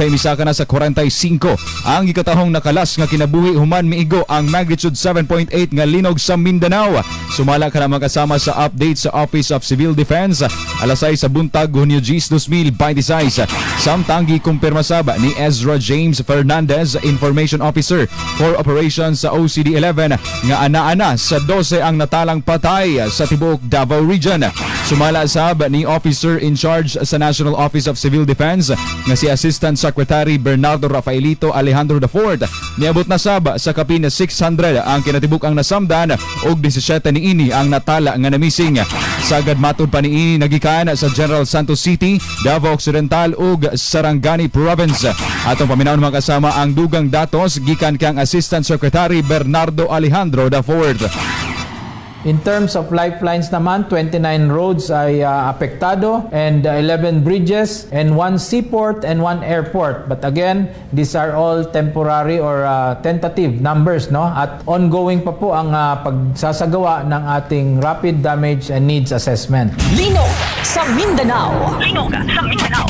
Kay Misaka na sa 45 ang gikatahong nakalas nga kinabuhi human miigo ang magnitude 7.8 nga linog sa Mindanao. Sumala ka na makasama sa update sa Office of Civil Defense alasay sa buntag Hunyo 10, 2026. Samtang gikumpirma sab ni Ezra James Fernandez, Information Officer for Operations sa OCD-11 nga Anaa sa 12 ang natalang patay sa tibuok Davao Region. Sumala sab ni Officer in Charge sa National Office of Civil Defense nga si Assistant Secretary Bernardo Rafaelito Alejandro IV. Niabot na sab sa kapin 600 ang kinatibuk ang nasamdan ug 17 niini ang natala nga namising. Sagad matud pa niini nagikan sa General Santos City, Davao Occidental ug Sarangani Province. Atong paminawon makasama ang dugang datos gikan kang Assistant Secretary Bernardo Alejandro IV. In terms of lifelines naman, 29 roads ay apektado and 11 bridges and 1 seaport and 1 airport. But again, these are all temporary or tentative numbers, no? At ongoing pa po ang pagsasagawa ng ating rapid damage and needs assessment. Linog sa Mindanao. Linog sa Mindanao.